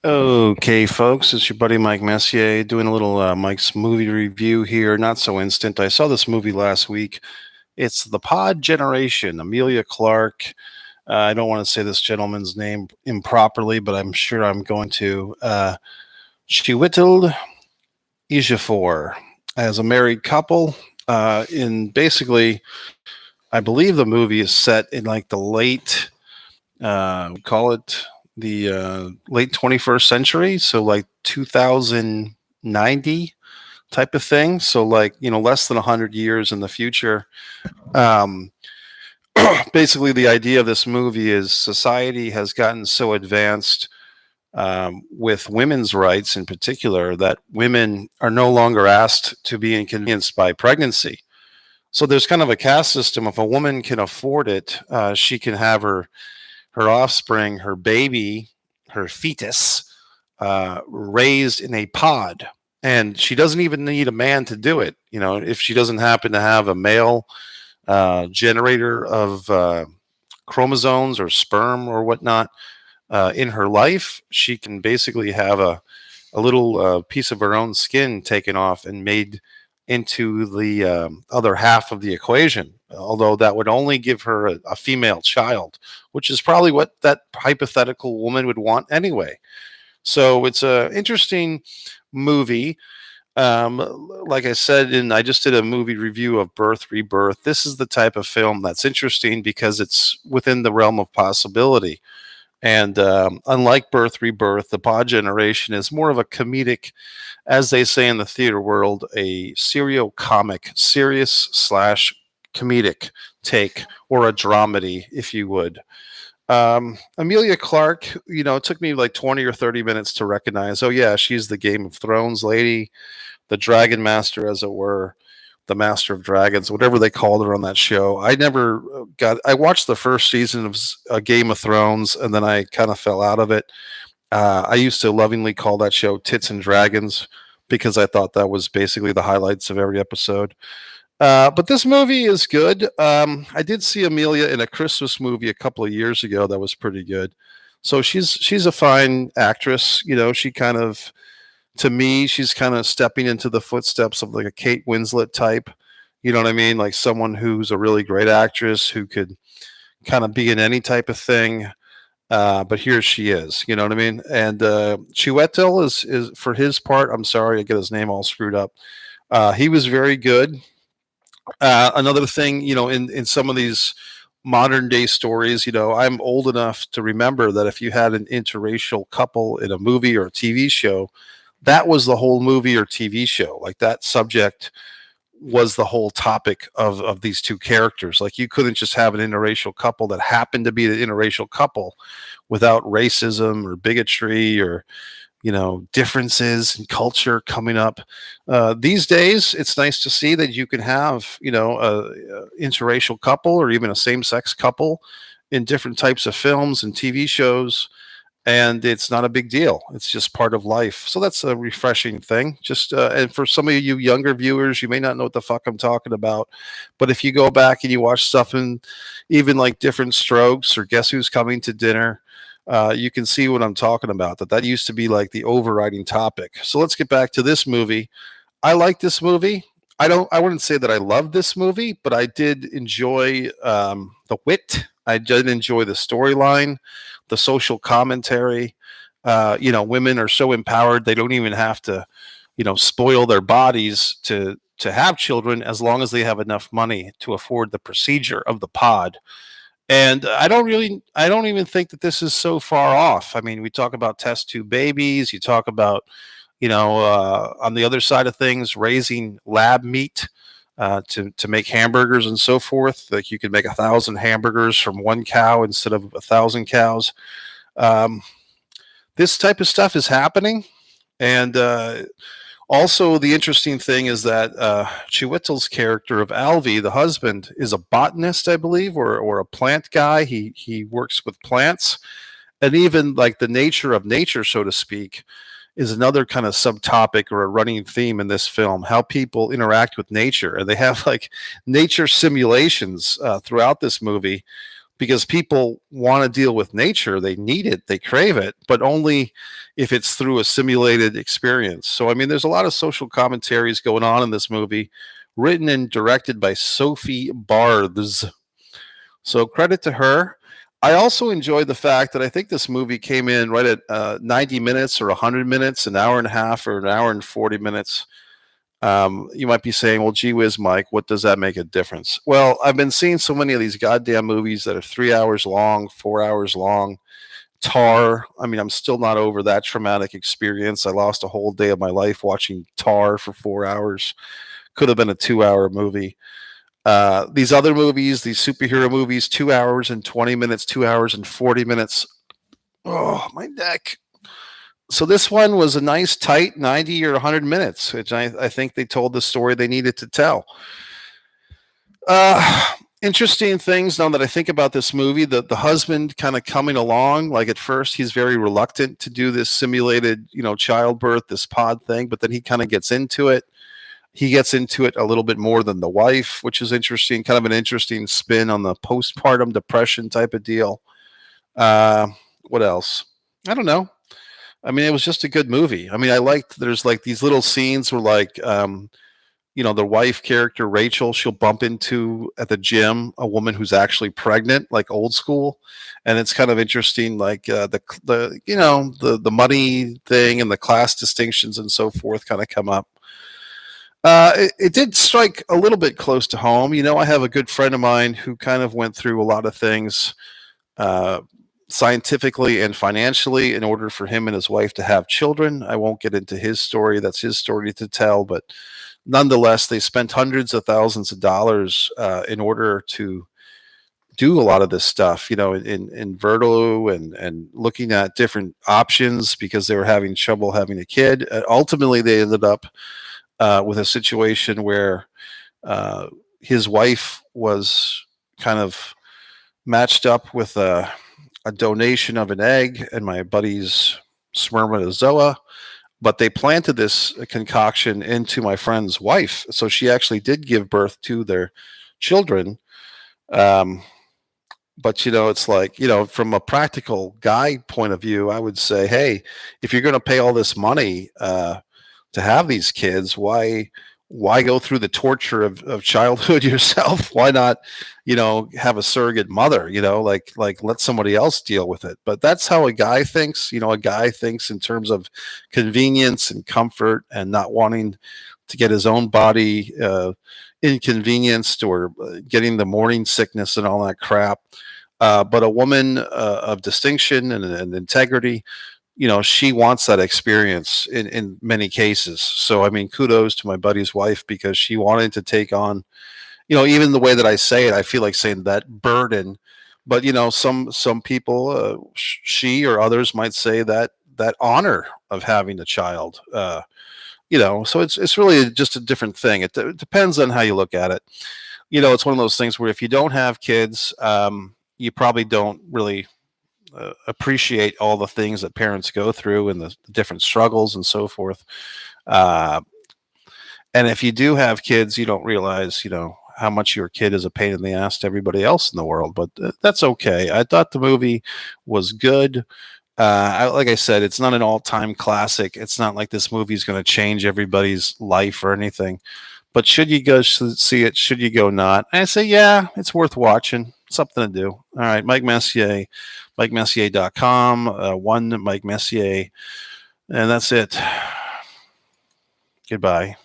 Okay, folks, it's your buddy Mike Messier doing a little Mike's movie review here. Not so instant. I saw this movie last week. It's The Pod Generation, Amelia Clark. I don't want to say this gentleman's name improperly, but I'm sure I'm going to. Chiwetel Ejiofor as a married couple. In basically, I believe the movie is set in like the late call it the late 21st century, so like 2090 type of thing. So like less than 100 years in the future. Um, Basically, the idea of this movie is society has gotten so advanced with women's rights in particular that women are no longer asked to be inconvenienced by pregnancy. So there's kind of a caste system. If a woman can afford it, she can have her offspring, her baby, her fetus, raised in a pod. And she doesn't even need a man to do it. If she doesn't happen to have a male generator of chromosomes or sperm or whatnot in her life, she can basically have a little piece of her own skin taken off and made into the other half of the equation, although that would only give her a female child, which is probably what that hypothetical woman would want anyway. So it's a interesting movie. Like I said, and I just did a movie review of Birth Rebirth. This is the type of film that's interesting because it's within the realm of possibility. And unlike Birth Rebirth, the Pod Generation is more of a comedic, as they say in the theater world, a serio comic, serious slash comedic take, or a dramedy, if you would. Amelia Clark, it took me like 20 or 30 minutes to recognize, oh, yeah, she's the Game of Thrones lady, the Dragon Master, as it were, the Master of Dragons, whatever they called her on that show. I never I watched the first season of Game of Thrones and then I kind of fell out of it. I used to lovingly call that show Tits and Dragons because I thought that was basically the highlights of every episode. But this movie is good. I did see Amelia in a Christmas movie a couple of years ago that was pretty good. So she's a fine actress. She kind of, to me, she's kind of stepping into the footsteps of like a Kate Winslet type. You know what I mean? Like someone who's a really great actress who could kind of be in any type of thing. But here she is. You know what I mean? And Chiwetel is for his part. I'm sorry, I get his name all screwed up. He was very good. Another thing, in some of these modern day stories, I'm old enough to remember that if you had an interracial couple in a movie or a TV show, that was the whole movie or TV show. Like that subject was the whole topic of these two characters. Like you couldn't just have an interracial couple that happened to be the interracial couple without racism or bigotry or differences in culture coming up. These days it's nice to see that you can have a interracial couple or even a same-sex couple in different types of films and TV shows, and it's not a big deal. It's just part of life. So that's a refreshing thing. Just and for some of you younger viewers, you may not know what the fuck I'm talking about, but if you go back and you watch stuff in even like Different Strokes or Guess Who's Coming to Dinner, you can see what I'm talking about. That used to be like the overriding topic. So let's get back to this movie. I like this movie. I wouldn't say that I love this movie, but I did enjoy the wit. I did enjoy the storyline, the social commentary. Women are so empowered they don't even have to, spoil their bodies to have children as long as they have enough money to afford the procedure of the pod. And I don't even think that this is so far off. I mean, we talk about test tube babies. You talk about, on the other side of things, raising lab meat to make hamburgers and so forth. Like you could make 1,000 hamburgers from one cow instead of 1,000 cows. Um, this type of stuff is happening, and also the interesting thing is that Chiwetel's character of Alvi, the husband, is a botanist, I believe, or a plant guy. He works with plants, and even like the nature of nature, so to speak, is another kind of subtopic or a running theme in this film. How people interact with nature, and they have like nature simulations throughout this movie because people want to deal with nature. They need it, they crave it, but only if it's through a simulated experience. So, I mean, there's a lot of social commentaries going on in this movie, written and directed by Sophie Barthes. So, credit to her. I also enjoyed the fact that I think this movie came in right at 90 minutes or 100 minutes, an hour and a half or an hour and 40 minutes. You might be saying, well, gee whiz, Mike, what does that make a difference? Well, I've been seeing so many of these goddamn movies that are 3 hours long, 4 hours long. Tar. I mean, I'm still not over that traumatic experience. I lost a whole day of my life watching Tar for 4 hours. Could have been a 2 hour movie. These other movies, these superhero movies, 2 hours and 20 minutes, 2 hours and 40 minutes. Oh, my neck. So this one was a nice tight 90 or 100 minutes, which I think they told the story they needed to tell. Interesting things now that I think about this movie, the husband kind of coming along, like at first he's very reluctant to do this simulated, childbirth, this pod thing, but then he kind of gets into it. He gets into it a little bit more than the wife, which is interesting, kind of an interesting spin on the postpartum depression type of deal. What else? I don't know. I mean, it was just a good movie. I mean, I liked there's like these little scenes where like the wife character Rachel, she'll bump into at the gym a woman who's actually pregnant, like old school, and it's kind of interesting, like the money thing and the class distinctions and so forth kind of come up. It did strike a little bit close to home. I have a good friend of mine who kind of went through a lot of things. Scientifically and financially in order for him and his wife to have children. I won't get into his story. That's his story to tell. But nonetheless, they spent hundreds of thousands of dollars in order to do a lot of this stuff, in Vertigo and looking at different options because they were having trouble having a kid. Ultimately, they ended up with a situation where his wife was kind of matched up with a donation of an egg and my buddy's spermatozoa, but they planted this concoction into my friend's wife. So she actually did give birth to their children. But it's like, from a practical guy point of view, I would say, hey, if you're going to pay all this money to have these kids, why go through the torture of childhood yourself? Why not, have a surrogate mother, like let somebody else deal with it. But that's how a guy thinks. A guy thinks in terms of convenience and comfort and not wanting to get his own body inconvenienced or getting the morning sickness and all that crap. But a woman of distinction and integrity, she wants that experience in many cases. So, I mean, kudos to my buddy's wife because she wanted to take on, even the way that I say it, I feel like saying that burden. But, some people, she or others might say that honor of having a child, so it's really just a different thing. It depends on how you look at it. It's one of those things where if you don't have kids, you probably don't really appreciate all the things that parents go through and the different struggles and so forth. And if you do have kids, you don't realize, how much your kid is a pain in the ass to everybody else in the world. But that's okay. I thought the movie was good. Like I said, it's not an all-time classic. It's not like this movie is going to change everybody's life or anything. But should you go see it? Should you go not? I say, yeah, it's worth watching. Something to do. All right, Mike Messier, MikeMessier.com, one Mike Messier, and that's it. Goodbye.